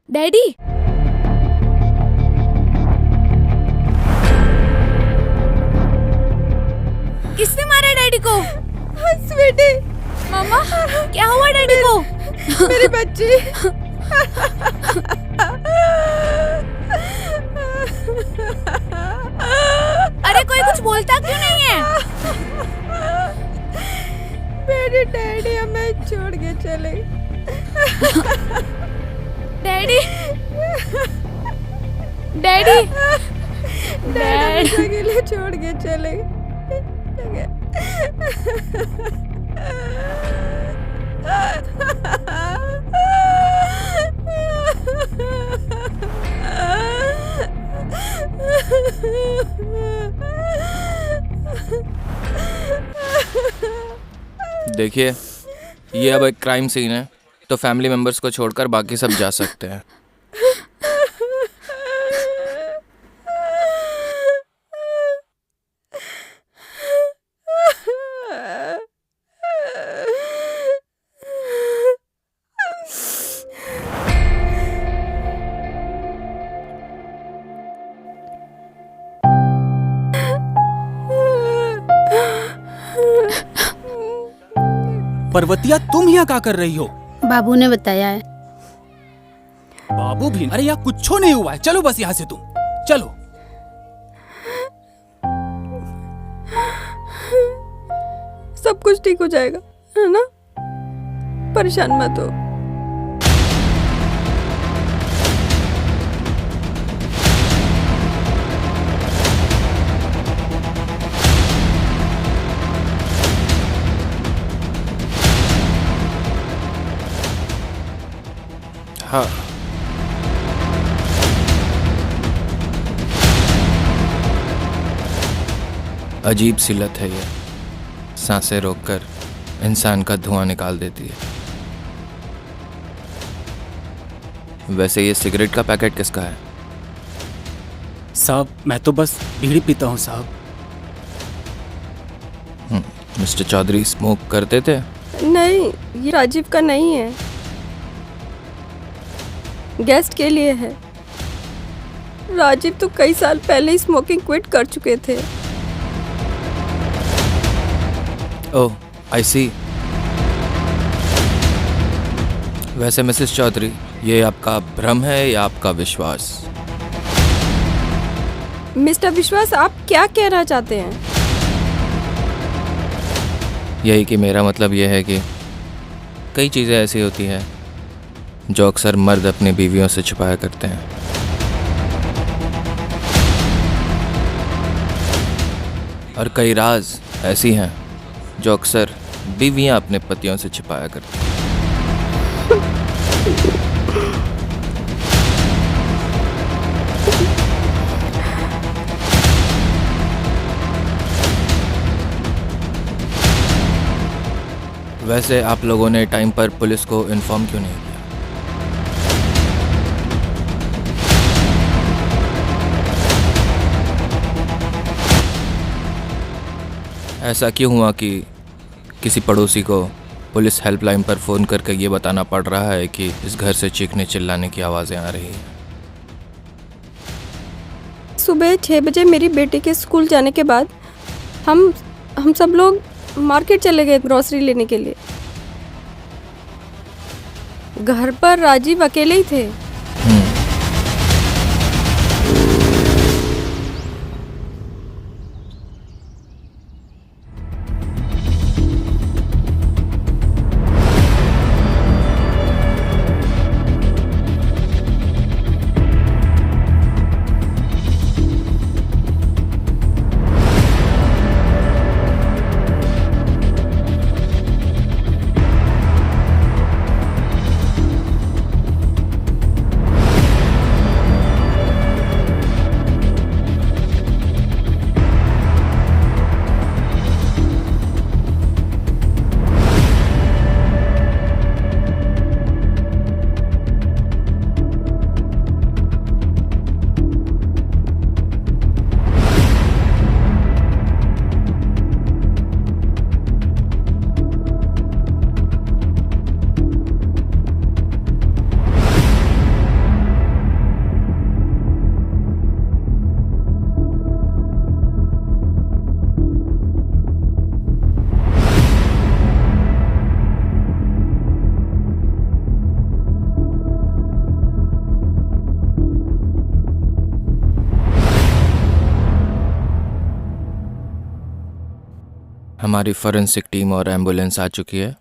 Daddy, किसने मारा daddy को? स्वीटी, मामा, क्या हुआ डैडी को? मेरी बच्ची। अरे कोई कुछ बोलता क्यों नहीं है? मेरे डैडी हमें छोड़ के चले। डैडी, डैडी, डैडी अकेले छोड़ के चले। देखिए, ये अब एक क्राइम सीन है, तो फैमिली मेंबर्स को छोड़कर बाकी सब जा सकते हैं। पर्वतिया, तुम यहाँ क्या कर रही हो? बाबू ने बताया है। बाबू भी? अरे यहाँ कुछ नहीं हुआ है, चलो बस यहाँ से तुम चलो। सब कुछ ठीक हो जाएगा, है ना? परेशान मत हो। हाँ, अजीब सी लत है ये, सांसें रोककर इंसान का धुआं निकाल देती है। वैसे ये सिगरेट का पैकेट किसका है? साहब, मैं तो बस बीड़ी पीता हूँ साहब। मिस्टर चौधरी स्मोक करते थे? नहीं, ये राजीव का नहीं है, गेस्ट के लिए है। राजीव तो कई साल पहले ही स्मोकिंग क्विट कर चुके थे। ओह, आई सी। वैसे मिसेस चौधरी, ये आपका भ्रम है या आपका विश्वास? मिस्टर विश्वास, आप क्या कहना चाहते हैं? यही कि मेरा मतलब ये है कि कई चीज़ें ऐसी होती हैं जो अक्सर मर्द अपनी बीवियों से छुपाया करते हैं। और कई राज ऐसी हैं जो अक्सर बीवियां अपने पतियों से छिपाया करती हैं। वैसे आप लोगों ने टाइम पर पुलिस को इन्फॉर्म क्यों नहीं किया? ऐसा क्यों हुआ कि किसी पड़ोसी को पुलिस हेल्पलाइन पर फ़ोन करके ये बताना पड़ रहा है कि इस घर से चीखने चिल्लाने की आवाज़ें आ रही हैं? सुबह 6 बजे मेरी बेटी के स्कूल जाने के बाद हम सब लोग मार्केट चले गए ग्रोसरी लेने के लिए। घर पर राजीव अकेले ही थे। हमारी फॉरेंसिक टीम और एम्बुलेंस आ चुकी है।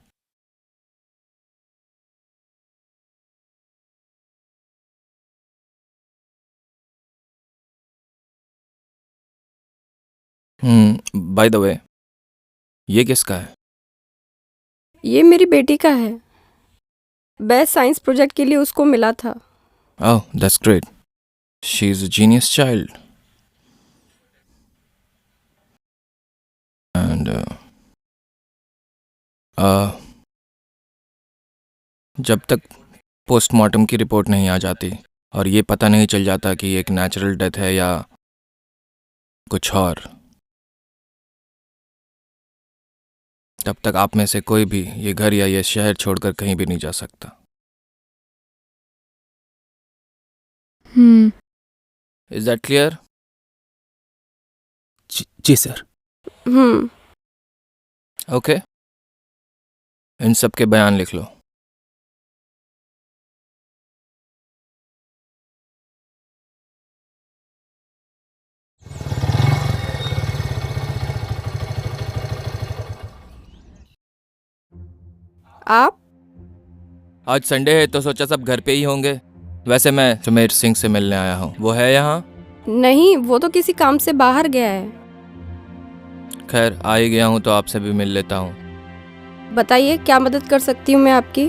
बाय द वे, ये किसका है? ये मेरी बेटी का है। बेस्ट साइंस प्रोजेक्ट के लिए उसको मिला था। Oh, that's great. She is a genius child. And जब तक पोस्टमार्टम की रिपोर्ट नहीं आ जाती और ये पता नहीं चल जाता कि एक नेचुरल डेथ है या कुछ और, तब तक आप में से कोई भी ये घर या ये शहर छोड़कर कहीं भी नहीं जा सकता। Is that clear? जी सर। ओके, इन सब के बयान लिख लो। आप? आज संडे है तो सोचा सब घर पे ही होंगे। वैसे मैं सुमेर सिंह से मिलने आया हूँ। वो है यहाँ? नहीं, वो तो किसी काम से बाहर गया है। खैर, आ ही गया हूँ तो आपसे भी मिल लेता हूँ। बताइए, क्या मदद कर सकती हूँ मैं आपकी?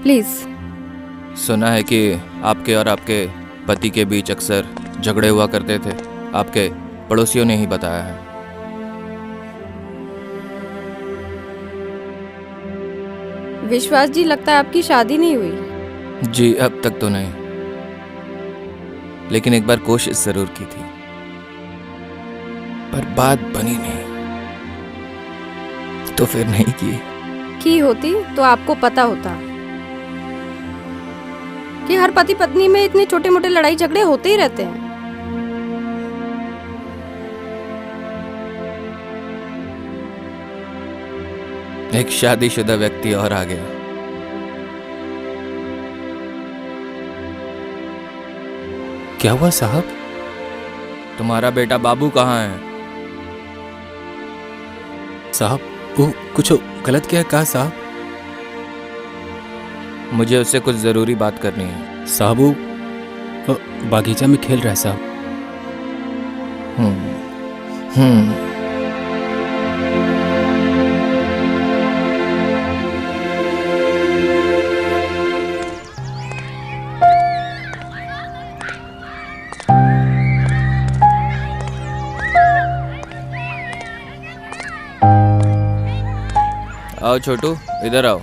प्लीज। सुना है कि आपके और आपके पति के बीच अक्सर झगड़े हुआ करते थे। आपके पड़ोसियों ने ही बताया है। विश्वास जी, लगता है आपकी शादी नहीं हुई। जी, अब तक तो नहीं, लेकिन एक बार कोशिश जरूर की थी, पर बात बनी नहीं, तो फिर नहीं की होती तो आपको पता होता कि हर पति पत्नी में इतने छोटे मोटे लड़ाई झगड़े होते ही रहते हैं। एक शादीशुदा व्यक्ति और आ गया। क्या हुआ साहब? तुम्हारा बेटा बाबू कहाँ है? साहब वो कुछ गलत क्या कहा साहब? मुझे उससे कुछ ज़रूरी बात करनी है। साहब वो बागीचा में खेल रहा है साहब। हम्म। आओ छोटू, इधर आओ।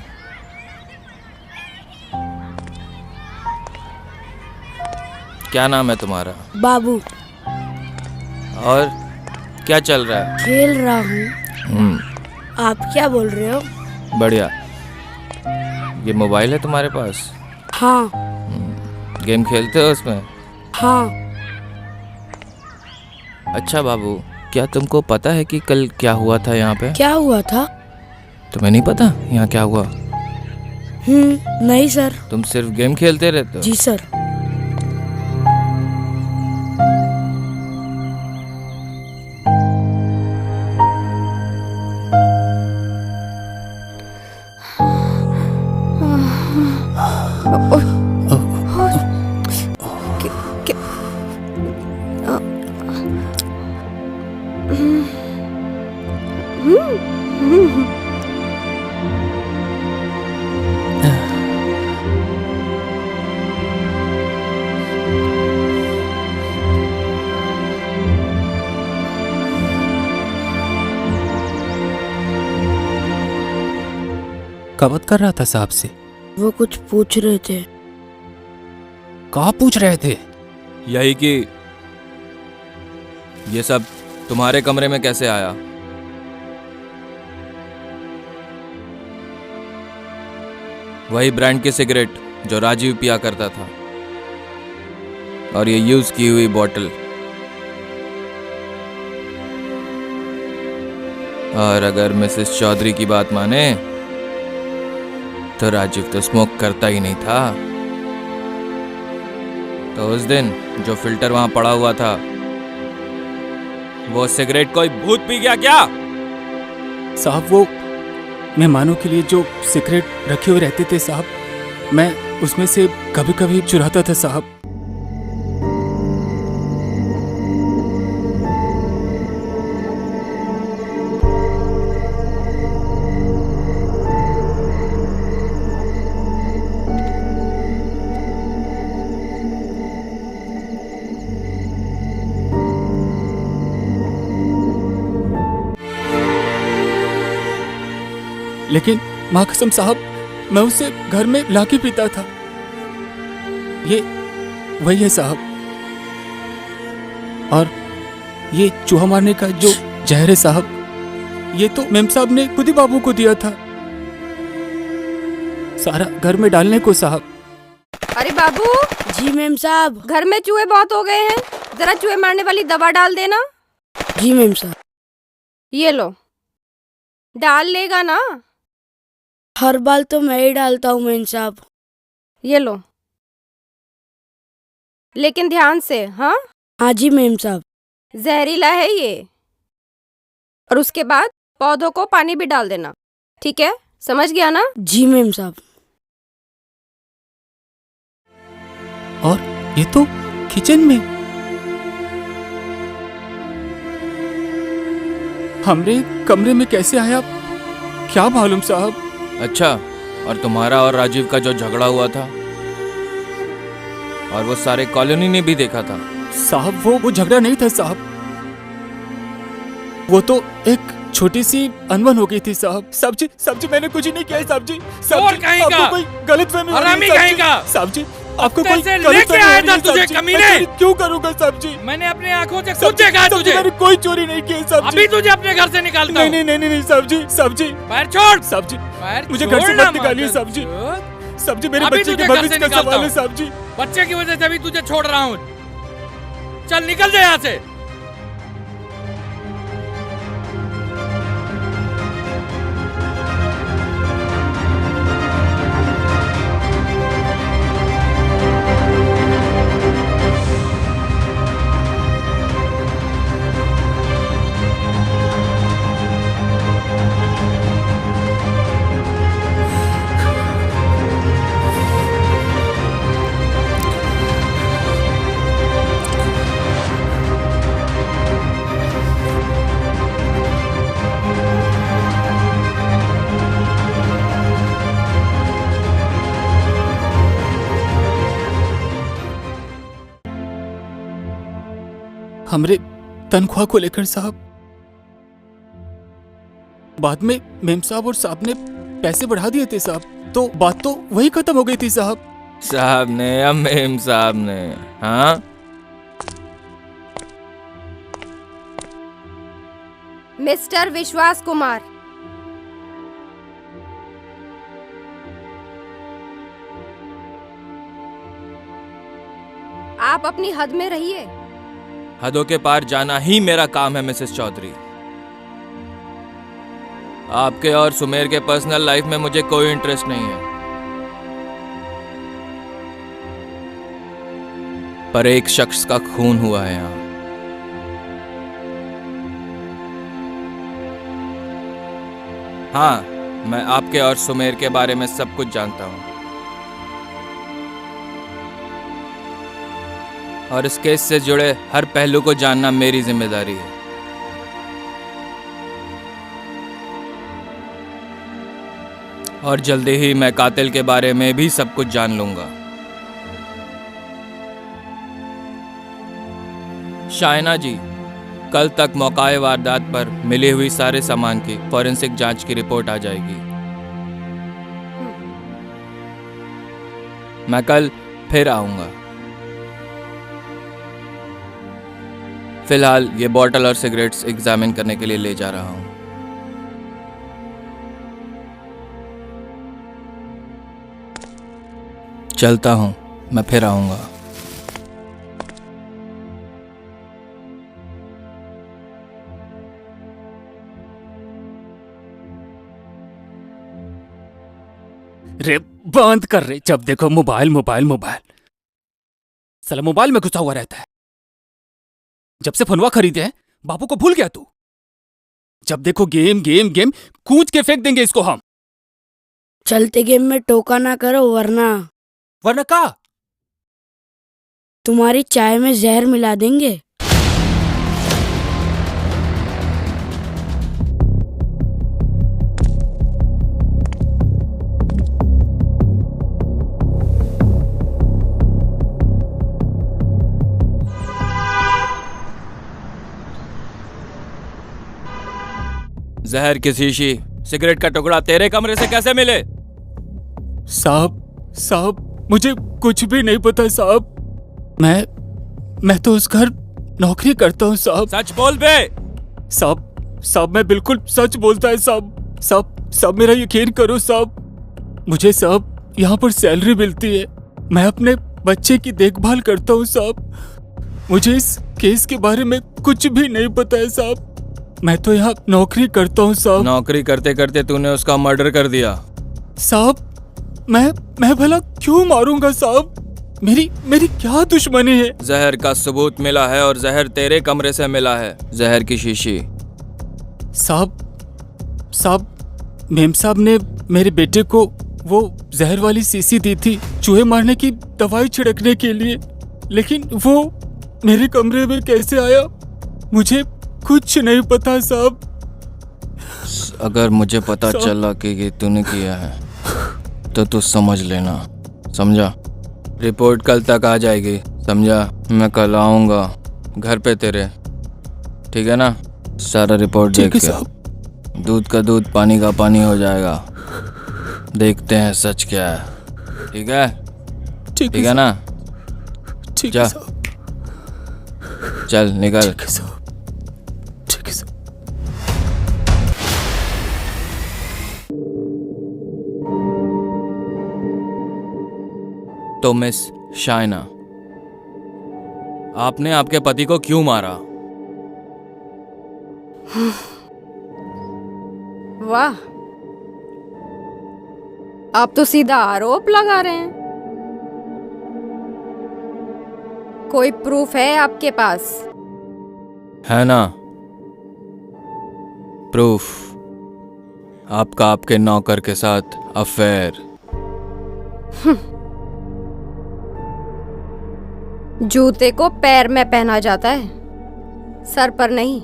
क्या नाम है तुम्हारा? बाबू। और क्या चल रहा है? खेल रहा हूँ। आप क्या बोल रहे हो? बढ़िया। ये मोबाइल है तुम्हारे पास? हाँ। गेम खेलते हो उसमें? हाँ। अच्छा बाबू, क्या तुमको पता है कि कल क्या हुआ था यहाँ पे? क्या हुआ था? तुम्हें नहीं पता यहाँ क्या हुआ? नहीं सर। तुम सिर्फ गेम खेलते रहते हो? जी सर। कवत कर रहा था साहब से। वो कुछ पूछ रहे थे। कहाँ पूछ रहे थे? यही कि ये सब तुम्हारे कमरे में कैसे आया? वही ब्रांड की सिगरेट जो राजीव पिया करता था, और ये यूज की हुई बोतल। और अगर मिसेस चौधरी की बात माने तो राजीव तो स्मोक करता ही नहीं था। तो उस दिन जो फिल्टर वहां पड़ा हुआ था, वो सिगरेट कोई भूत पी गया क्या? साहब वो मेहमानों के लिए जो सिगरेट रखे हुए रहते थे साहब, मैं उसमें से कभी कभी चुराता था साहब। लेकिन माँ कसम साहब, मैं उसे घर में लाके पीता था। ये वही है साहब। और ये चूहा मारने का जो जहर है साहब, ये तो मेम साहब ने खुद ही बाबू को दिया था, सारा घर में डालने को साहब। अरे बाबू। जी मेम साहब। घर में चूहे बहुत हो गए हैं, जरा चूहे मारने वाली दवा डाल देना। जी मेम साहब। ये लो, डाल लेगा ना? हर बार तो मैं ही डालता हूँ मेम साहब। ये लो, लेकिन ध्यान से। हाँ हाँ जी मेम साहब। जहरीला है ये। और उसके बाद पौधों को पानी भी डाल देना, ठीक है? समझ गया ना? जी मेम साहब। और ये तो किचन में। हमरे कमरे में कैसे आया क्या मालूम साहब। अच्छा, और तुम्हारा और राजीव का जो झगड़ा हुआ था, और वो सारे कॉलोनी ने भी देखा था। साहब वो झगड़ा नहीं था साहब, वो तो एक छोटी सी अनबन हो गई थी साहब। साहब जी मैंने कुछ नहीं किया है साहब जी। आपको कोई गलतफहमी हो रही है साहब जी। आपको कोई गलतफहमी हो रही है तुझे कमीने। क्यों करूंगा साहब जी? मैंने अपने आंखों से खुद देखा है तुझे। मैंने कोई चोरी नहीं की है साहब जी। अभी तुझे अपने घर से निकालता हूं। नहीं साहब जी पैर छोड़ साहब जी। पैर मुझे घर से छोड़ मत निकालिए साहब जी। साहब जी मेरे बच्चे के भविष्य का सवाल है साहब जी। बच्चे की वजह से अभी तुझे छोड़ रहा हूँ। चल निकल जा यहाँ से। हमरे तनख्वाह को लेकर साहब। बाद में मेम साहब और साहब ने पैसे बढ़ा दिए थे साहब, तो बात तो वही खत्म हो गई थी साहब। साहब ने या मेम साहब ने? हाँ, मिस्टर विश्वास कुमार, आप अपनी हद में रहिए। हदों के पार जाना ही मेरा काम है मिसेस चौधरी। आपके और सुमेर के पर्सनल लाइफ में मुझे कोई इंटरेस्ट नहीं है, पर एक शख्स का खून हुआ है यहाँ। हाँ, मैं आपके और सुमेर के बारे में सब कुछ जानता हूं, और इस केस से जुड़े हर पहलू को जानना मेरी जिम्मेदारी है। और जल्दी ही मैं कातिल के बारे में भी सब कुछ जान लूंगा। शाइना जी, कल तक मौकाए वारदात पर मिली हुई सारे सामान की फॉरेंसिक जांच की रिपोर्ट आ जाएगी। मैं कल फिर आऊंगा। फिलहाल ये बॉटल और सिगरेट्स एग्जामिन करने के लिए ले जा रहा हूं। चलता हूं, मैं फिर आऊंगा। रे बंद कर रे, जब देखो मोबाइल मोबाइल मोबाइल। साला मोबाइल में घुसा हुआ रहता है। जब से फोनवा खरीदे हैं बापू को भूल गया तू। जब देखो गेम गेम गेम, कूच के फेंक देंगे इसको हम। चलते गेम में टोका ना करो वरना का तुम्हारी चाय में जहर मिला देंगे। जहर की शीशी, सिगरेट का टुकड़ा तेरे कमरे से कैसे मिले? साहब मुझे कुछ भी नहीं पता साहब। मैं तो उस घर नौकरी करता हूँ साहब। सच बोल बे। साहब मैं बिल्कुल सच बोलता है साहब मेरा यकीन करो साहब। मुझे साहब यहाँ पर सैलरी मिलती है, मैं अपने बच्चे की देखभाल करता हूँ साहब। मुझे इस केस के बारे में कुछ भी नहीं पता है साहब। मैं तो यहाँ नौकरी करता हूँ साहब। नौकरी करते करते तूने उसका मर्डर कर दिया। साहब मैं भला क्यों मारूंगा साहब? मेरी क्या दुश्मनी है? जहर का सबूत मिला है और जहर तेरे कमरे से मिला है, जहर की शीशी। साहब मेम साहब ने मेरे बेटे को वो जहर वाली शीशी दी थी चूहे मारने की दवाई छिड़कने के लिए, लेकिन वो मेरे कमरे में कैसे आया मुझे कुछ नहीं पता साहब। अगर मुझे पता चला कि ये तूने किया है तो तू समझ लेना, समझा? रिपोर्ट कल तक आ जाएगी, समझा? मैं कल आऊंगा घर पे तेरे, ठीक है ना? सारा रिपोर्ट देख के दूध का दूध पानी का पानी हो जाएगा। देखते हैं सच क्या है, ठीक है? ठीक है ना? ठीक जा, चल निकल। ठीक है साहब। तो मिस शाइना, आपने आपके पति को क्यों मारा? वाह, आप तो सीधा आरोप लगा रहे हैं। कोई प्रूफ है आपके पास? है ना प्रूफ, आपका आपके नौकर के साथ अफेयर। जूते को पैर में पहना जाता है, सर पर नहीं।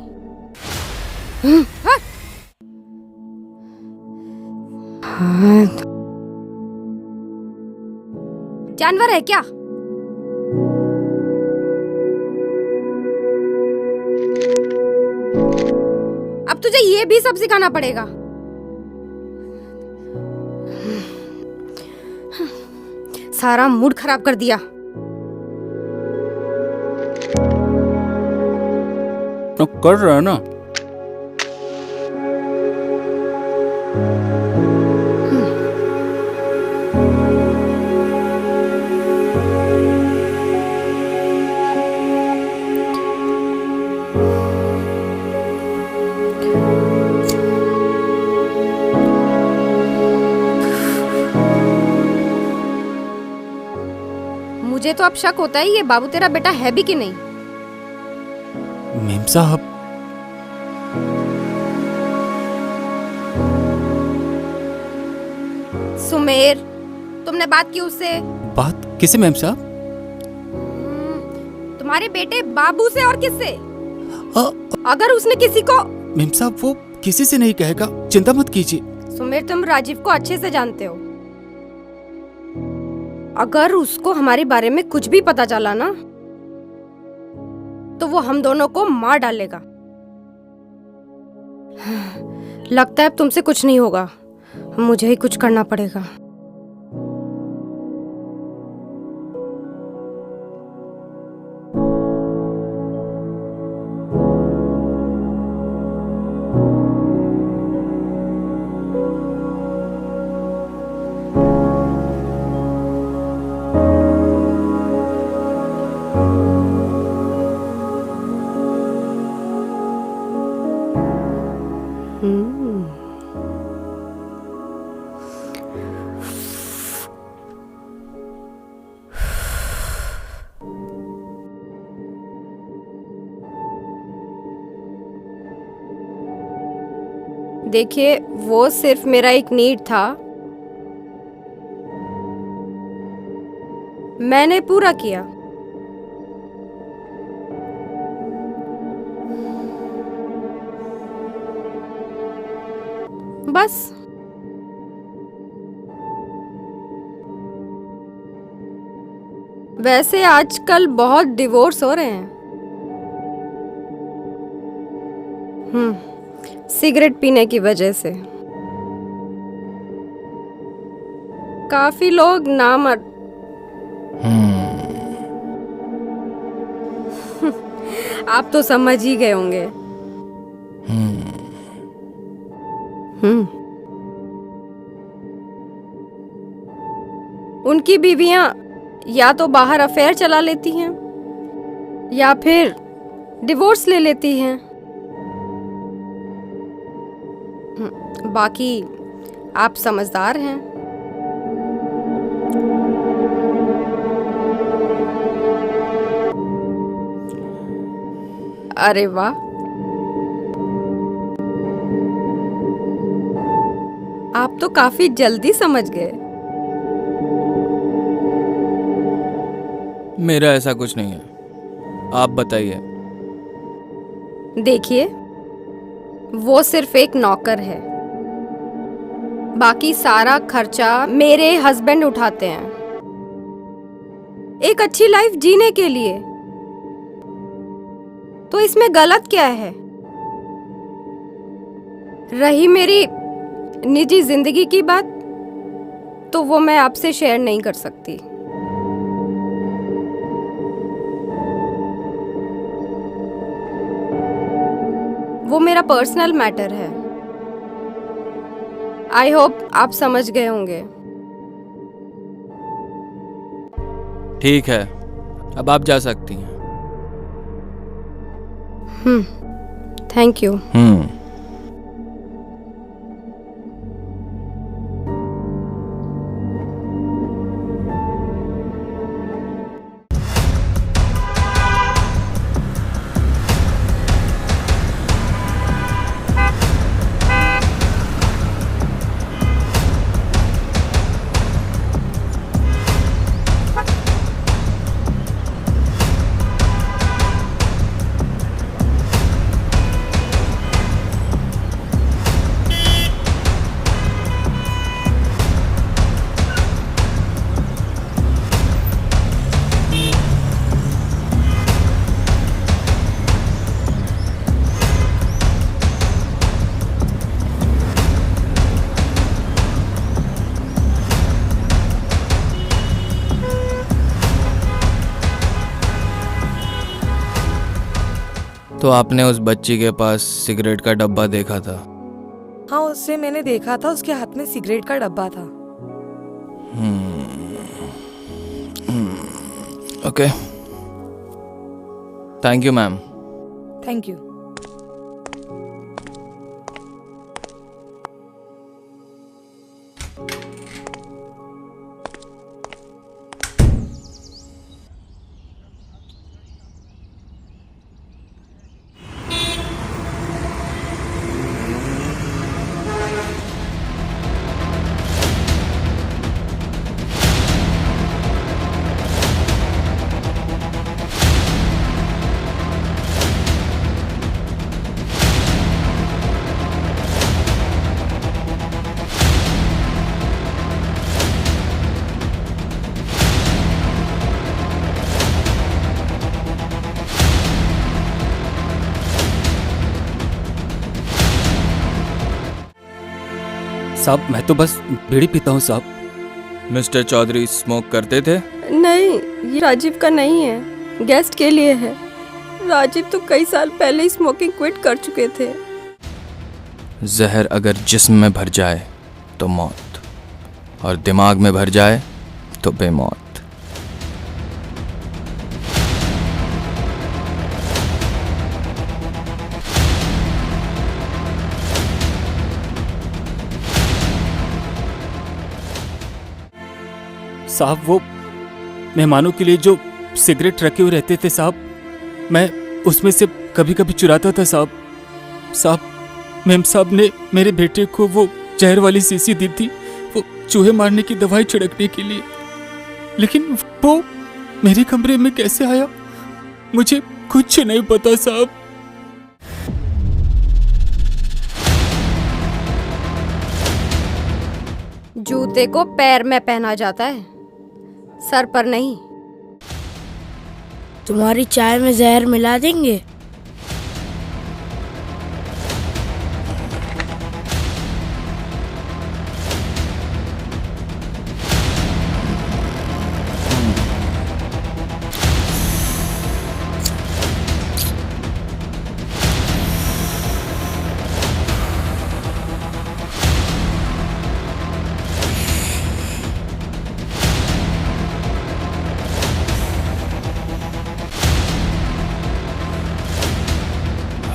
जानवर है क्या? अब तुझे ये भी सब सिखाना पड़ेगा। सारा मूड खराब कर दिया। तो कर रहा है ना। मुझे तो अब शक होता है ये बाबू तेरा बेटा है भी कि नहीं। मेम साहब, सुमेर, तुमने बात की उससे? बात किसे मेम साहब? तुम्हारे बेटे बाबू से और किससे? अ- अगर उसने किसी को। मेम साहब वो किसी से नहीं कहेगा, चिंता मत कीजिए। सुमेर, तुम राजीव को अच्छे से जानते हो। अगर उसको हमारे बारे में कुछ भी पता चला ना तो वो हम दोनों को मार डालेगा। लगता है अब तुमसे कुछ नहीं होगा, मुझे ही कुछ करना पड़ेगा। देखिए, वो सिर्फ मेरा एक नीड था, मैंने पूरा किया। बस। वैसे आजकल बहुत डिवोर्स हो रहे हैं। सिगरेट पीने की वजह से काफी लोग आप तो समझ ही गए होंगे। उनकी बीवियां या तो बाहर अफेयर चला लेती हैं या फिर डिवोर्स ले लेती हैं। बाकी आप समझदार हैं। अरे वाह, आप तो काफी जल्दी समझ गए। मेरा ऐसा कुछ नहीं है, आप बताइए। देखिए, वो सिर्फ एक नौकर है, बाकी सारा खर्चा मेरे हस्बैंड उठाते हैं एक अच्छी लाइफ जीने के लिए। तो इसमें गलत क्या है? रही मेरी निजी जिंदगी की बात, तो वो मैं आपसे शेयर नहीं कर सकती। वो मेरा पर्सनल मैटर है। आई होप आप समझ गए होंगे। ठीक है, अब आप जा सकती हैं। Thank you. तो आपने उस बच्ची के पास सिगरेट का डब्बा देखा था? हाँ, उससे मैंने देखा था, उसके हाथ में सिगरेट का डब्बा था। Okay, thank you ma'am. Thank you. साहब मैं तो बस बीड़ी पीता हूँ साहब। मिस्टर चौधरी स्मोक करते थे? नहीं, ये राजीव का नहीं है, गेस्ट के लिए है। राजीव तो कई साल पहले ही स्मोकिंग क्विट कर चुके थे। जहर अगर जिस्म में भर जाए तो मौत, और दिमाग में भर जाए तो बेमौत। साहब वो मेहमानों के लिए जो सिगरेट रखे हुए रहते थे साहब, मैं उसमें से कभी कभी चुराता था साहब। साहब मेम साहब ने मेरे बेटे को वो जहर वाली शीशी दी थी, वो चूहे मारने की दवाई छिड़कने के लिए, लेकिन वो मेरे कमरे में कैसे आया मुझे कुछ नहीं पता साहब। जूते को पैर में पहना जाता है, सर पर नहीं। तुम्हारी चाय में जहर मिला देंगे।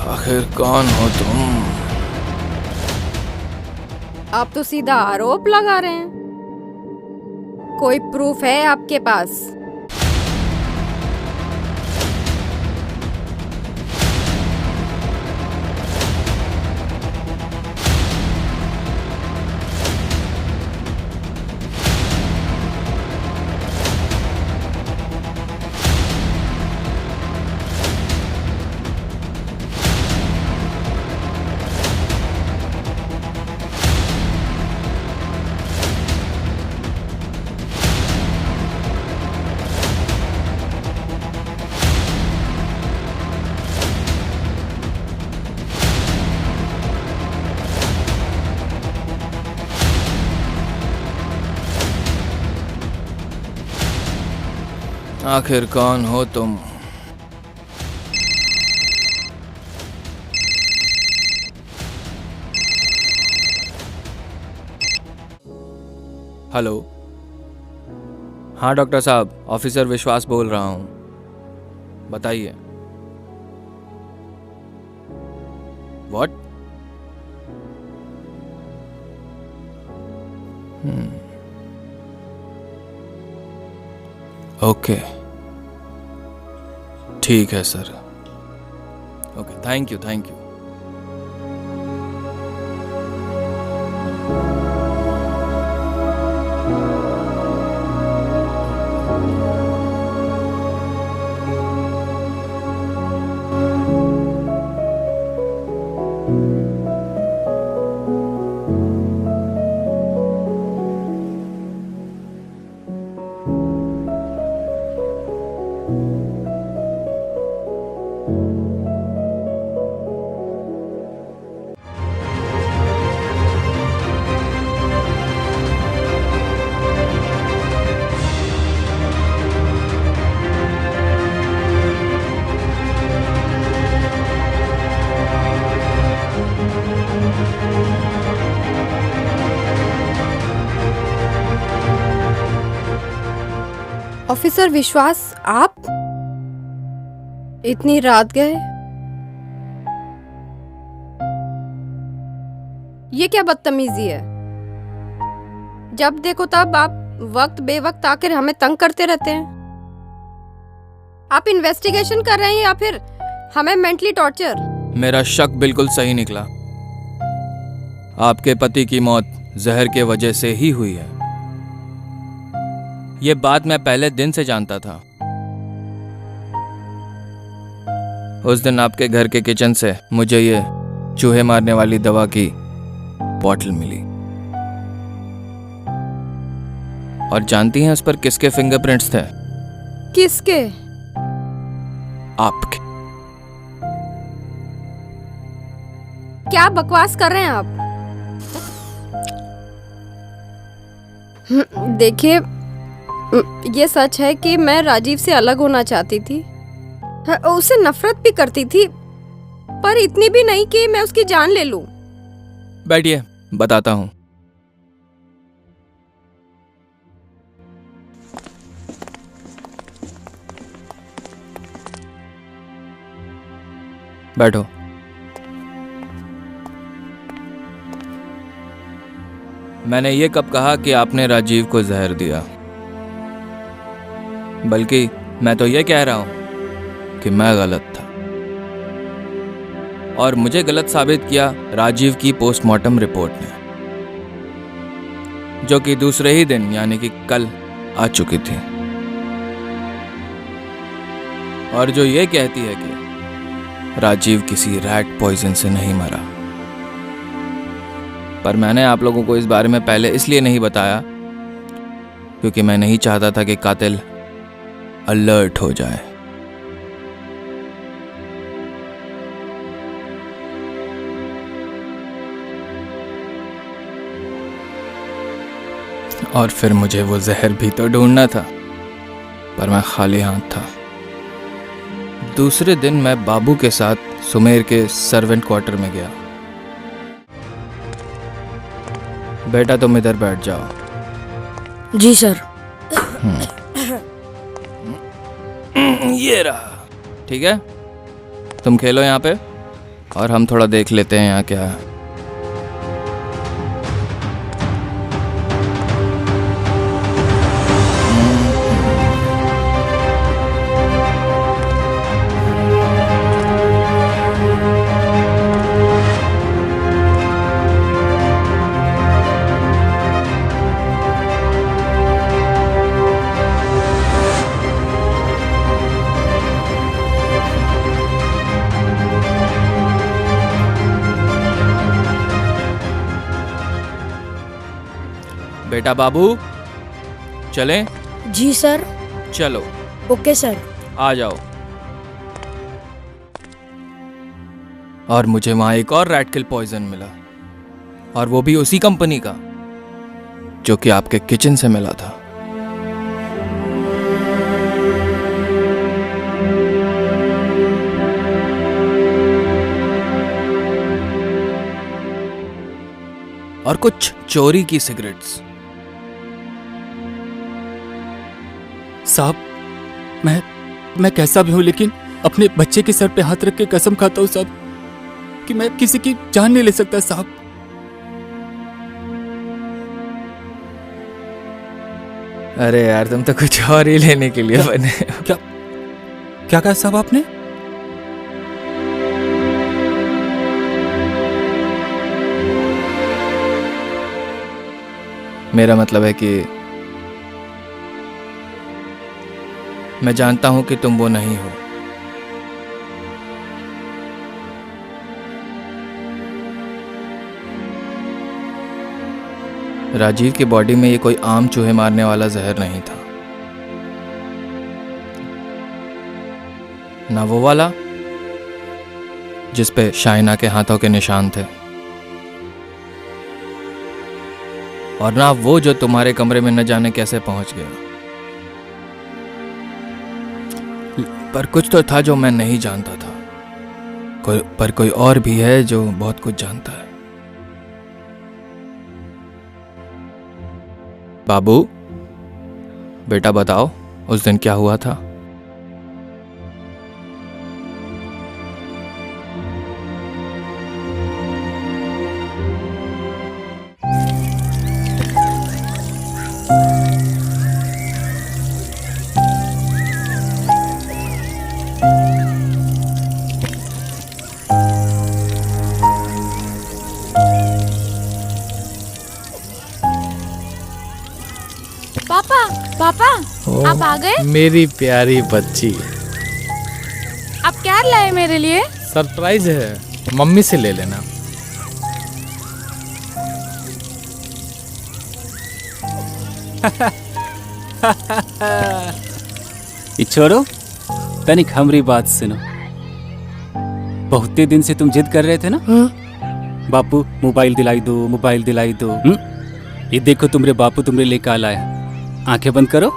आखिर कौन हो तुम? आप तो सीधा आरोप लगा रहे हैं। कोई प्रूफ है आपके पास? आखिर कौन हो तुम? हेलो, हाँ डॉक्टर साहब, ऑफिसर विश्वास बोल रहा हूँ, बताइए। व्हाट? ओके, ठीक है sir. Okay, thank you, thank you. Officer विश्वास, आप इतनी रात गए? ये क्या बदतमीजी है? जब देखो तब आप वक्त बेवक्त आकर हमें तंग करते रहते हैं। आप इन्वेस्टिगेशन कर रहे हैं या फिर हमें मेंटली टॉर्चर? मेरा शक बिल्कुल सही निकला। आपके पति की मौत जहर के वजह से ही हुई है। ये बात मैं पहले दिन से जानता था। उस दिन आपके घर के किचन से मुझे ये चूहे मारने वाली दवा की बॉटल मिली। और जानती हैं उस पर किसके फिंगरप्रिंट्स थे? किसके? आपके। क्या बकवास कर रहे हैं आप? देखिए, ये सच है कि मैं राजीव से अलग होना चाहती थी, उससे नफरत भी करती थी, पर इतनी भी नहीं कि मैं उसकी जान ले लूं। बैठिए, बताता हूं। बैठो। मैंने ये कब कहा कि आपने राजीव को जहर दिया? बल्कि मैं तो ये कह रहा हूं कि मैं गलत था, और मुझे गलत साबित किया राजीव की पोस्टमार्टम रिपोर्ट ने, जो कि दूसरे ही दिन यानी कि कल आ चुकी थी, और जो ये कहती है कि राजीव किसी रैट पॉइजन से नहीं मरा। पर मैंने आप लोगों को इस बारे में पहले इसलिए नहीं बताया क्योंकि मैं नहीं चाहता था कि कातिल अलर्ट हो जाए। और फिर मुझे वो जहर भी तो ढूंढना था, पर मैं खाली हाथ था। दूसरे दिन मैं बाबू के साथ सुमेर के सर्वेंट क्वार्टर में गया। बेटा तुम इधर बैठ जाओ। जी सर। ये रहा, ठीक है? तुम खेलो यहाँ पे और हम थोड़ा देख लेते हैं यहाँ क्या है। बेटा बाबू, चलें? जी सर। चलो। Okay sir. आ जाओ। और मुझे वहां एक और रैट किल पॉइजन मिला, और वो भी उसी कंपनी का जो कि आपके किचन से मिला था। और कुछ चोरी की सिगरेट्स। साहब, मैं कैसा भी हूं, लेकिन अपने बच्चे के सर पे हाथ रख के कसम खाता हूं साहब कि मैं किसी की जान नहीं ले सकता साहब। अरे यार, तुम तो कुछ और ही लेने के लिए बने। क्या कहा साहब आपने? मेरा मतलब है कि मैं जानता हूं कि तुम वो नहीं हो। राजीव की बॉडी में ये कोई आम चूहे मारने वाला जहर नहीं था, ना वो वाला जिस पे शाइना के हाथों के निशान थे, और ना वो जो तुम्हारे कमरे में न जाने कैसे पहुंच गया। पर कुछ तो था जो मैं नहीं जानता था। कोई और भी है जो बहुत कुछ जानता है। बाबू, बेटा बताओ, उस दिन क्या हुआ था? पापा पापा आप आ गए? मेरी प्यारी बच्ची, आप क्या लाए मेरे लिए? सरप्राइज है, मम्मी से ले लेना। ये छोड़ो, तनिक हमारी बात सुनो। बहुते दिन से तुम जिद कर रहे थे ना, बापू मोबाइल दिलाई दो, मोबाइल दिलाई दो। ये देखो तुम्हारे बापू तुम्हारे लिए क्या लाया। आंखें बंद करो।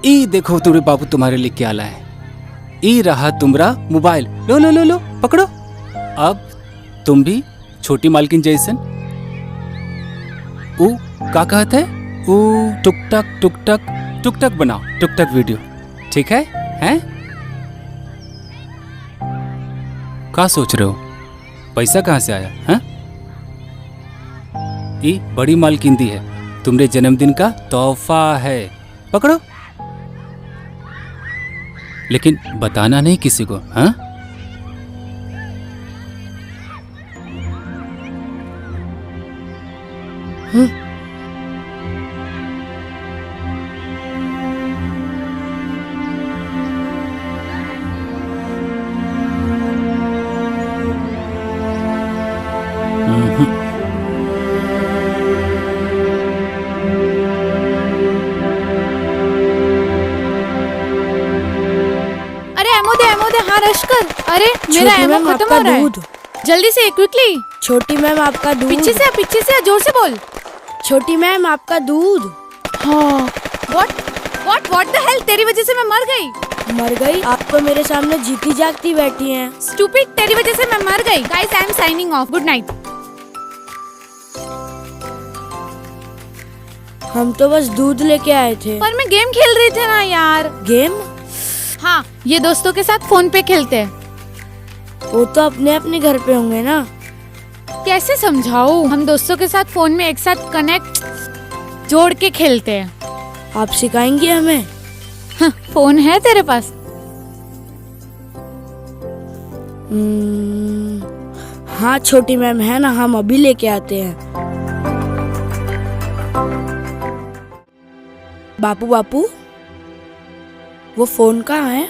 ये देखो तुम्हारे बापू तुम्हारे लिए क्या लाया। ये रहा तुम्हारा मोबाइल, लो लो लो लो, पकड़ो। अब तुम भी छोटी मालकिन जैसन वो क्या कहते है, वो टुकटक टुकटक टुकटक बनाओ, टुकटक वीडियो, ठीक है? हैं? क्या सोच रहे हो? पैसा कहाँ से आया? हैं? ये बड़ी मालकिन दी है, तुम्हारे जन्मदिन का तोहफा है, पकड़ो। लेकिन बताना नहीं किसी को, हाँ? एमो दे, हाँ रश कर। अरे मेरा छोटी एमो मैम, खत्म आपका हो रहा है। दूध। जल्दी से, क्विकली। छोटी मैम आपका दूध। पीछे से जोर से बोल। छोटी मैम आपका दूध। हाँ। व्हाट द हेल, तेरी वजह से मैं मर गई। मर गई? आप तो मेरे सामने जीती जागती बैठी हैं। स्टूपिड, तेरी वजह से मैं मर गई। Guys, I am signing off, good night. हम तो बस दूध लेके आए थे। पर मैं गेम खेल रही थी ना यार। गेम? हाँ, ये दोस्तों के साथ फोन पे खेलते हैं। वो तो अपने अपने घर पे होंगे ना। कैसे समझाऊं? हम दोस्तों के साथ फोन में एक साथ कनेक्ट जोड़ के खेलते हैं। आप सिखाएंगी हमें? हाँ, फोन है तेरे पास? हाँ छोटी मैम है ना, हम अभी लेके आते हैं। बापू बापू, वो फोन कहाँ है?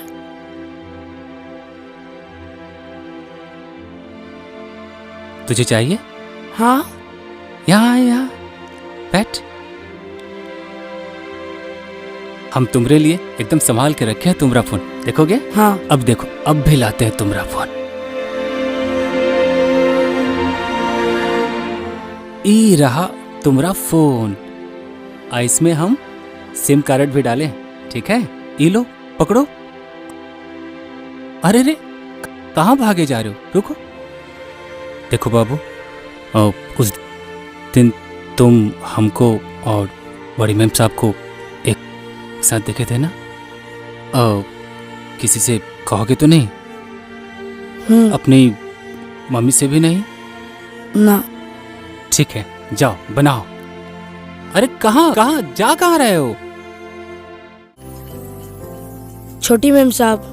तुझे चाहिए? हाँ। यहाँ बैठ। हम तुम्हारे लिए एकदम संभाल के रखे हैं तुम्हारा फोन, देखोगे? हाँ। अब देखो, अब भी लाते हैं तुम्हारा फोन। ये रहा तुम्हारा फोन। इसमें हम सिम कार्ड भी डाले, ठीक है? ये लो, पकड़ो। अरे रे, कहाँ भागे जा रहे हो? रुको। देखो बाबू, उस दिन तुम हमको और बड़ी मैम साहब को एक साथ देखे थे ना? किसी से कहोगे तो नहीं? अपनी मम्मी से भी नहीं ना? ठीक है, जाओ बनाओ। अरे कहाँ कहाँ रहे हो? छोटी मैम साहब,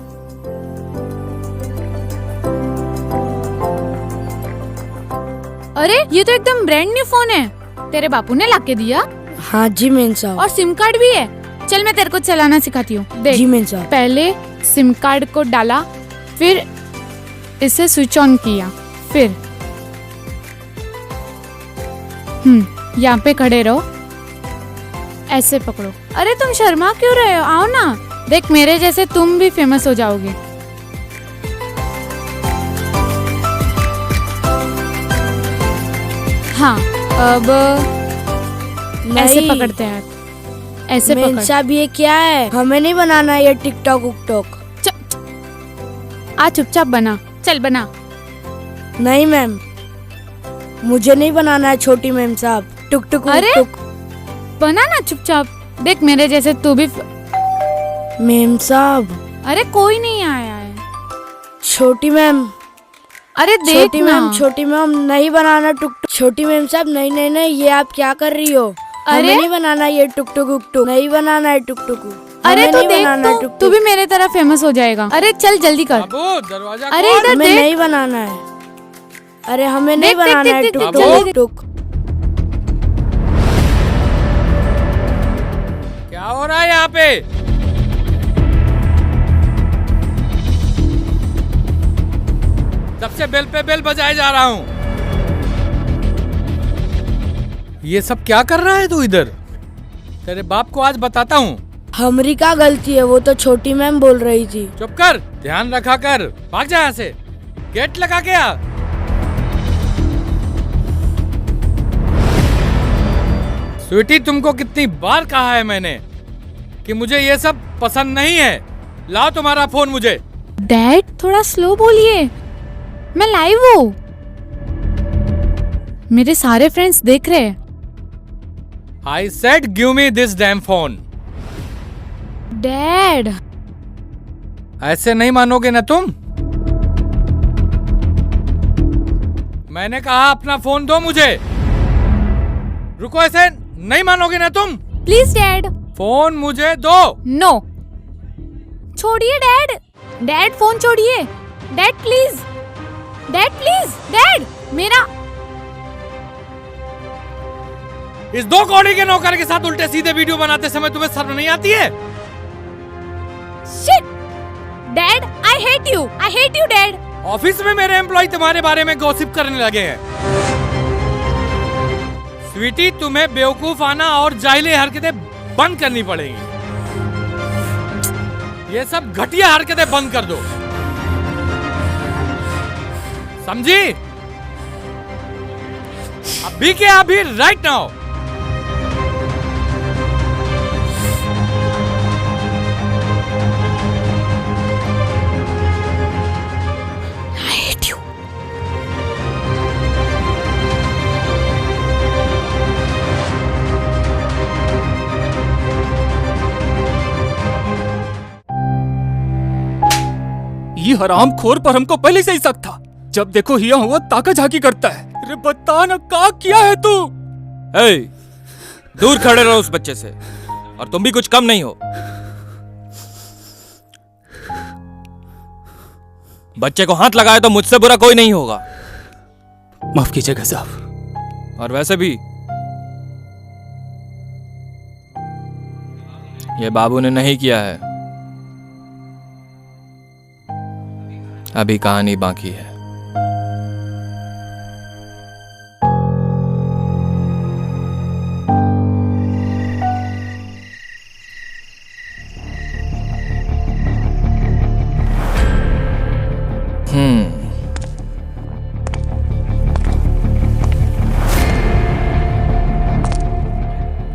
अरे ये तो एकदम ब्रांड न्यू फोन है। तेरे बापू ने लाके दिया? हाँ जी मैम साहब। और सिम कार्ड भी है। चल मैं तेरे को चलाना सिखाती हूँ, देख। जी मैम साहब। पहले सिम कार्ड को डाला, फिर इसे स्विच ऑन किया, फिर यहाँ पे खड़े रहो, ऐसे पकड़ो। अरे तुम शर्मा क्यों रहे हो? आओ ना, देख मेरे जैसे तुम भी फेमस हो जाओगे। हाँ, अब ऐसे पकड़ते हैं, ऐसे मैम पकड़। साहब ये क्या है? हमें नहीं बनाना ये टिकटॉक उकटॉक। आ चुपचाप बना, चल बना। नहीं मैम, मुझे नहीं बनाना है छोटी मैम साहब। टुक टुक अरे टुक। बना ना चुपचाप। देख मेरे जैसे तू भी मेम साहब, अरे कोई नहीं आया है। छोटी मैम, अरे देख छोटी ना। मैम, छोटी मैम नहीं बनाना टुक टुक। छोटी मैम साहब, नहीं नहीं नहीं, ये आप क्या कर रही हो? अरे? हमें नहीं बनाना ये टुक टुक उक टुक, नहीं बनाना है टुक टुक। अरे हमें तू नहीं देख बनाना तो, टुक तू टुक। भी मेरे तरह फेमस हो जाएगा। अरे चल जल्दी कर। बाबू दरवाजा अरे खोल। इधर हमें देख। नहीं बनाना है। अरे हमें नहीं देख, देख, बनाना देख, है देख, टुक देख, टुक जल्दी। उक टुक। क्या हो रहा है यहाँ पे? सबसे बेल पे बेल बजाए जा रहा हूँ। ये सब क्या कर रहा है तू इधर? तेरे बाप को आज बताता हूँ। हमारी क्या गलती है? वो तो छोटी मैम बोल रही थी। चुप कर, ध्यान रखा कर। भाग जा यहाँ से, गेट लगा के आ। स्वीटी, तुमको कितनी बार कहा है मैंने कि मुझे ये सब पसंद नहीं है। लाओ तुम्हारा फोन मुझे। डैड थोड़ा स्लो बोलिए, मैं लाइव हूँ। मेरे सारे फ्रेंड्स देख रहे हैं। I said give me this dam phone. Dad ऐसे नहीं मानोगे ना तुम? मैंने कहा अपना फोन दो मुझे। रुको, ऐसे नहीं मानोगे ना तुम? Please dad. फोन मुझे दो। नो, छोड़िए डैड। डैड फोन छोड़िए। Dad please, dad please, dad मेरा। इस दो कौड़ी के नौकर के साथ उल्टे सीधे वीडियो बनाते समय तुम्हें शर्म नहीं आती है? Shit dad, I hate you, I hate you dad. Office में मेरे एम्प्लॉय तुम्हारे बारे में गॉसिप करने लगे हैं। स्वीटी, तुम्हें बेवकूफ आना और जाहिली हरकतें बंद करनी पड़ेगी। ये सब घटिया हरकतें बंद कर दो, समझी? अभी के अभी, right now. I hate you. ये हराम खोर पर हमको पहले से ही शक था। जब देखो हिया हुआ ताका झाकी करता है। अरे बता ना, क्या किया है तू? ए, दूर खड़े रहो उस बच्चे से, और तुम भी कुछ कम नहीं हो। बच्चे को हाथ लगाए तो मुझसे बुरा कोई नहीं होगा। माफ कीजिएगा साहब। और वैसे भी ये बाबू ने नहीं किया है। अभी कहानी बाकी है।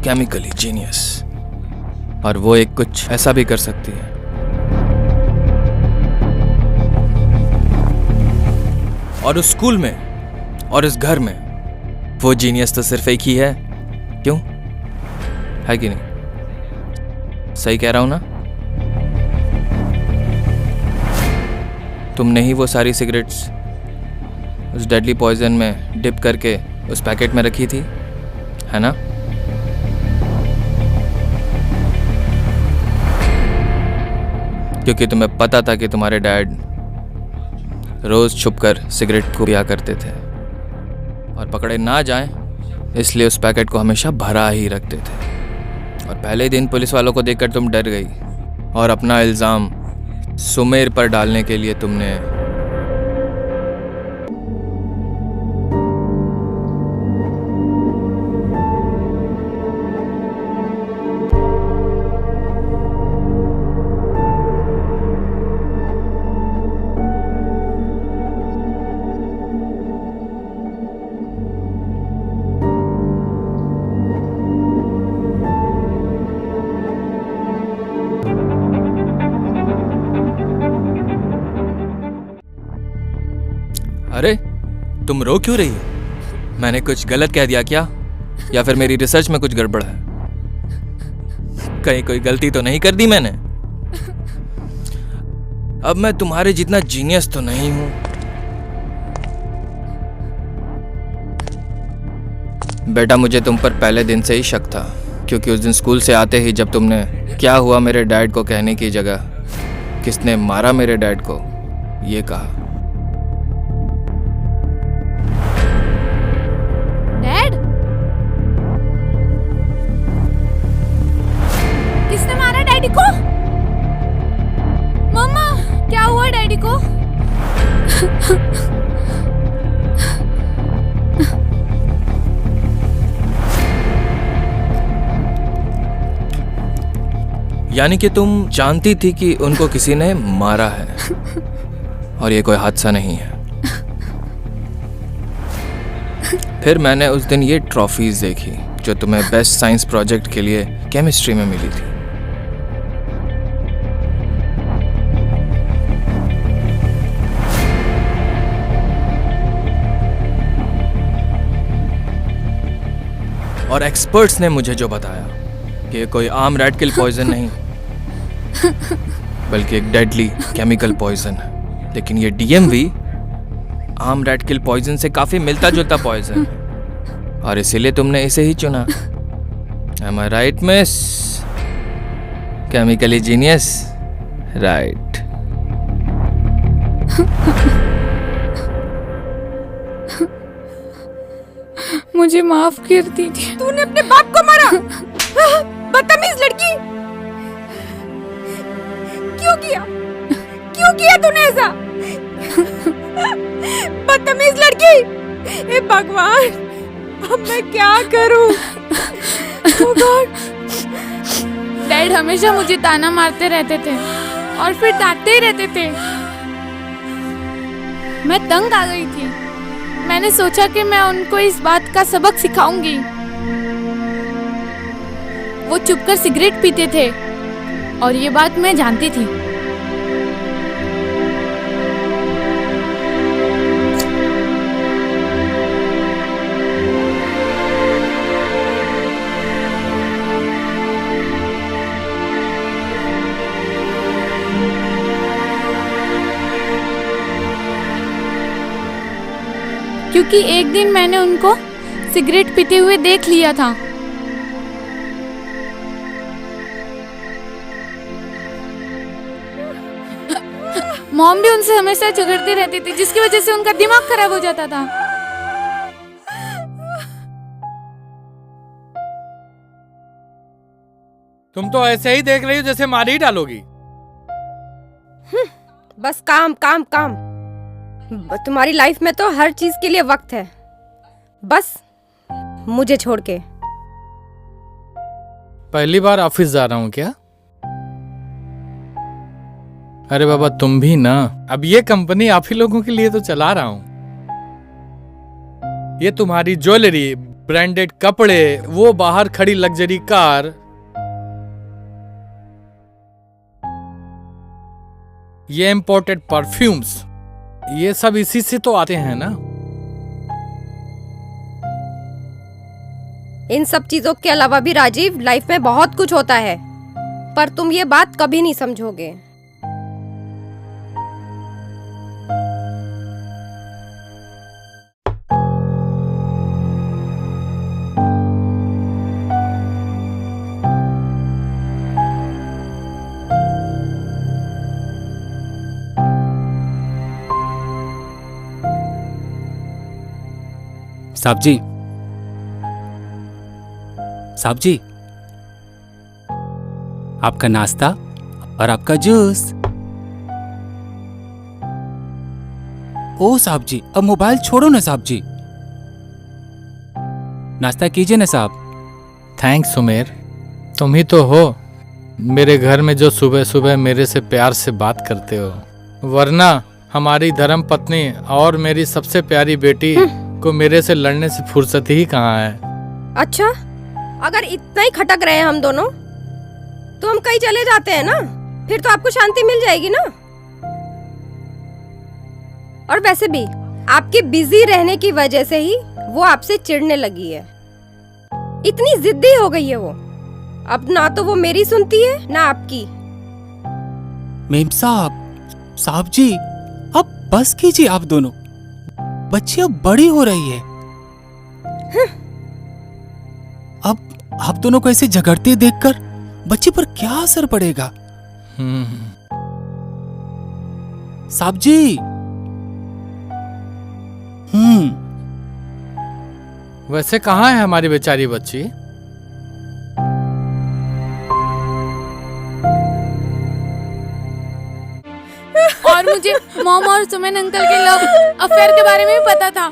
केमिकली जीनियस, और वो एक कुछ ऐसा भी कर सकती है। और उस स्कूल में और इस घर में वो जीनियस तो सिर्फ एक ही है। क्यों है कि नहीं? सही कह रहा हूं ना? तुमने ही वो सारी सिगरेट्स उस डेडली पॉइजन में डिप करके उस पैकेट में रखी थी, है ना? क्योंकि तुम्हें पता था कि तुम्हारे डैड रोज छुपकर सिगरेट को पिया करते थे, और पकड़े ना जाएं इसलिए उस पैकेट को हमेशा भरा ही रखते थे। और पहले दिन पुलिस वालों को देखकर तुम डर गई, और अपना इल्ज़ाम सुमेर पर डालने के लिए तुमने अरे तुम रो क्यों रही हो? मैंने कुछ गलत कह दिया क्या? या फिर मेरी रिसर्च में कुछ गड़बड़ है? कहीं कोई गलती तो नहीं कर दी मैंने? अब मैं तुम्हारे जितना जीनियस तो नहीं हूं। बेटा, मुझे तुम पर पहले दिन से ही शक था, क्योंकि उस दिन स्कूल से आते ही जब तुमने क्या हुआ मेरे डैड को कहने की जगह किसने मारा मेरे डैड को ये कहा। डैड? किसने मारा डैडी को? मम्मा, क्या हुआ डैडी को? यानी कि तुम जानती थी कि उनको किसी ने मारा है और ये कोई हादसा नहीं है। फिर मैंने उस दिन ये ट्रॉफीज देखी जो तुम्हें बेस्ट साइंस प्रोजेक्ट के लिए केमिस्ट्री में मिली थी। और एक्सपर्ट्स ने मुझे जो बताया कि ये कोई आम रैट किल पॉइजन नहीं बल्कि एक डेडली केमिकल पॉइजन है। लेकिन ये डीएमवी आम रैट किल पॉइजन से काफी मिलता जुलता पॉइजन है और इसीलिए तुमने इसे ही चुना। Am I right, miss? Chemically genius, right? मुझे माफ कर दीजिए। तूने अपने बाप को मारा, बदतमीज लड़की। क्यों किया तूने ऐसा? बदतमीज लड़की। हे भगवान, अब मैं क्या करूं? Oh God! डैड हमेशा मुझे ताना मारते रहते थे और फिर डांटते ही रहते थे। मैं तंग आ गई थी। मैंने सोचा कि मैं उनको इस बात का सबक सिखाऊंगी। वो चुपकर सिगरेट पीते थे और ये बात मैं जानती थी। क्योंकि एक दिन मैंने उनको सिगरेट पीते हुए देख लिया था। मॉम भी उनसे हमेशा झगड़ती रहती थी, जिसकी वजह से उनका दिमाग खराब हो जाता था। तुम तो ऐसे ही देख रही हो जैसे मार ही डालोगी। बस काम काम काम। तुम्हारी लाइफ में तो हर चीज के लिए वक्त है, बस मुझे छोड़ के। पहली बार ऑफिस जा रहा हूँ क्या? अरे बाबा तुम भी ना। अब ये कंपनी आप ही लोगों के लिए तो चला रहा हूँ। ये तुम्हारी ज्वेलरी, ब्रांडेड कपड़े, वो बाहर खड़ी लग्जरी कार, ये इंपोर्टेड परफ्यूम्स, ये सब इसी से तो आते हैं ना। इन सब चीजों के अलावा भी राजीव, लाइफ में बहुत कुछ होता है, पर तुम ये बात कभी नहीं समझोगे। साहब जी, साहब जी, आपका नाश्ता और आपका जूस। ओ साहब जी, अब मोबाइल छोड़ो ना साहब जी, नाश्ता कीजिए ना साहब। थैंक्स सुमेर, तुम ही तो हो मेरे घर में जो सुबह सुबह मेरे से प्यार से बात करते हो, वरना हमारी धर्म पत्नी और मेरी सबसे प्यारी बेटी को मेरे से लड़ने से फुर्सत ही कहाँ है। अच्छा, अगर इतना ही खटक रहे हैं हम दोनों, तो हम कहीं चले जाते हैं ना, फिर तो आपको शांति मिल जाएगी ना। और वैसे भी आपके बिजी रहने की वजह से ही वो आपसे चिढ़ने लगी है। इतनी जिद्दी हो गई है वो, अब ना तो वो मेरी सुनती है ना आपकी। मेम साहब, साहब जी, अब बस कीजिए आप दोनों। बच्ची अब बड़ी हो रही है। अब आप दोनों को ऐसे झगड़ते देखकर बच्ची पर क्या असर पड़ेगा? साहब जी। वैसे कहाँ है हमारी बेचारी बच्ची? और मुझे मॉम और सुमन अंकल के लव अफेयर के बारे में भी पता था।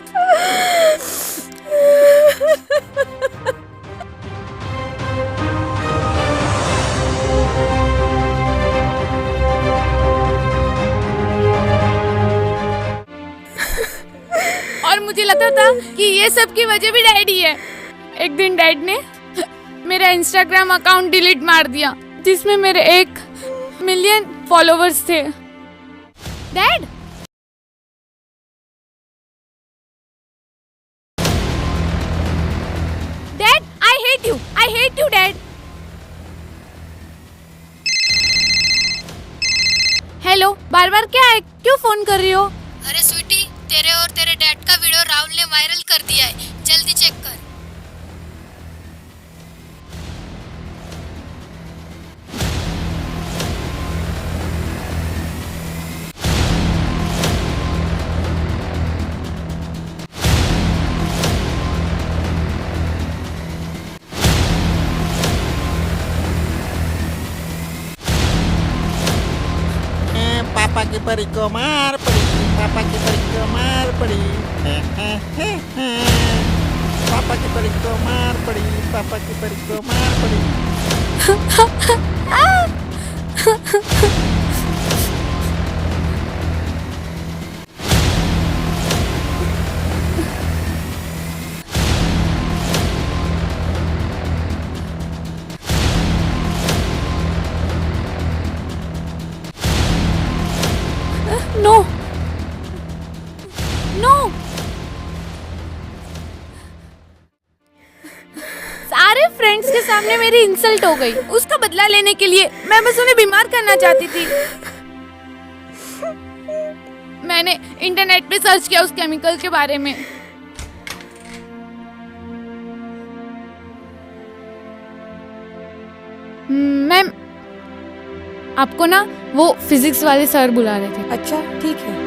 और मुझे लगता था कि ये सब की वजह भी डैडी है। एक दिन डैड ने मेरा इंस्टाग्राम अकाउंट डिलीट मार दिया जिसमें मेरे 1 मिलियन फॉलोवर्स थे। Dad, dad, I hate you dad. Hello, बार बार क्या है, क्यों फोन कर रही हो? अरे स्वीटी, तेरे और तेरे डैड का वीडियो राहुल ने वायरल कर दिया है, जल्दी चेक कर। पापा की परी को मार पड़ी, पापा की परी को मार पड़ी, पापा की परी को मार पड़ी, पापा की परी को मार पड़ी। नो नो, सारे फ्रेंड्स के सामने मेरी इंसल्ट हो गई। उसका बदला लेने के लिए मैं बस उन्हें बीमार करना चाहती थी। मैंने इंटरनेट पे सर्च किया उस केमिकल के बारे में। मैम, आपको ना वो फिजिक्स वाले सर बुला रहे थे। अच्छा ठीक है।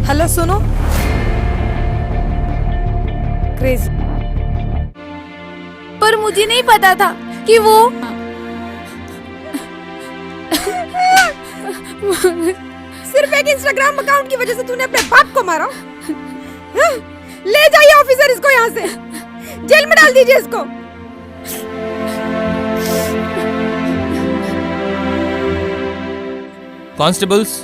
हेलो सुनो, क्रेजी। पर मुझे नहीं पता था कि वो सिर्फ एक इंस्टाग्राम अकाउंट की वजह से तूने अपने बाप को मारा? हाँ? ले जाइए ऑफिसर इसको यहाँ से, जेल में डाल दीजिए इसको। कॉन्स्टेबल्स,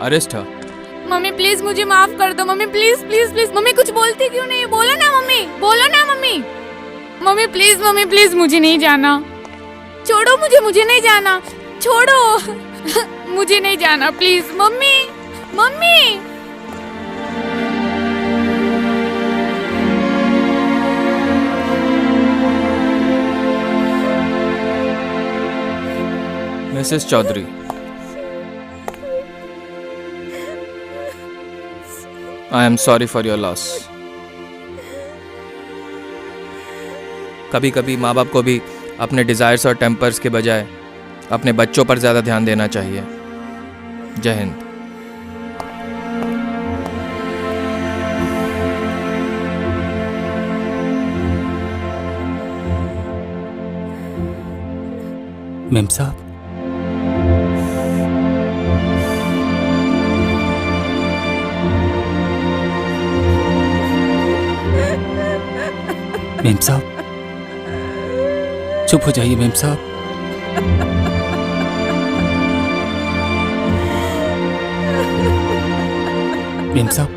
अरेस्ट है। मम्मी प्लीज मुझे माफ कर दो। Mummy please please please. Mummy कुछ बोलती क्यों नहीं? बोलो ना मम्मी, बोलो ना मम्मी। मम्मी प्लीज मुझे नहीं जाना। छोड़ो मुझे, मुझे नहीं जाना। छोड़ो मुझे नहीं जाना please. Mummy, mummy. Mrs Chaudhary, I am sorry for your loss. कभी कभी माँ बाप को भी अपने डिज़ायर्स और टेम्पर्स के बजाय अपने बच्चों पर ज़्यादा ध्यान देना चाहिए। जय हिंद। मेम साहब, मेम साहब, चुप हो जाइए मेम साहब। मेम साहब,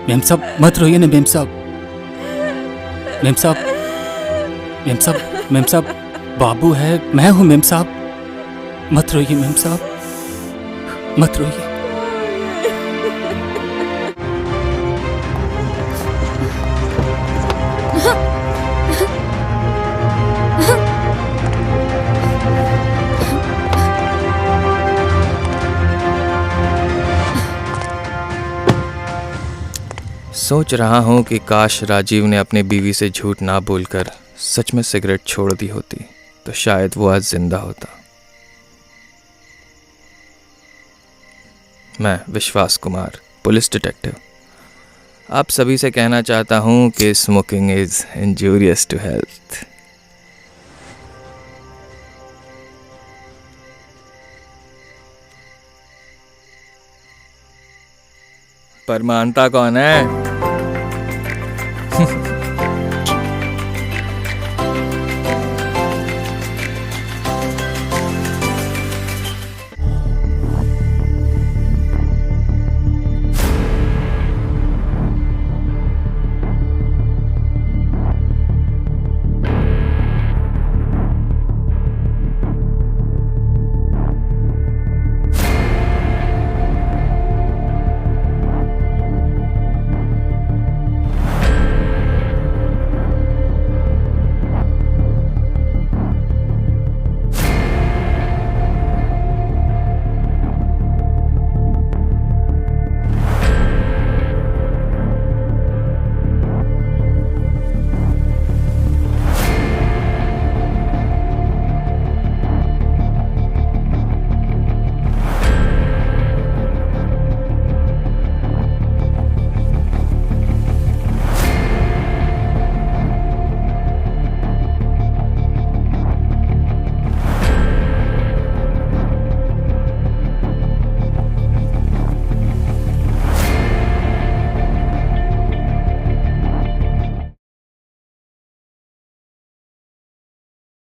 मेम साहब मत रोइए ना मेम साहब। मेम साहब, मेम साहब, मेम साहब बाबू है, मैं हूं मेम साहब। मत रोइए मेम साहब, मत रोइए। सोच रहा हूँ कि काश राजीव ने अपनी बीवी से झूठ ना बोलकर सच में सिगरेट छोड़ दी होती तो शायद वो आज जिंदा होता। मैं विश्वास कुमार, पुलिस डिटेक्टिव, आप सभी से कहना चाहता हूँ कि smoking is injurious to health. पर मानता कौन है?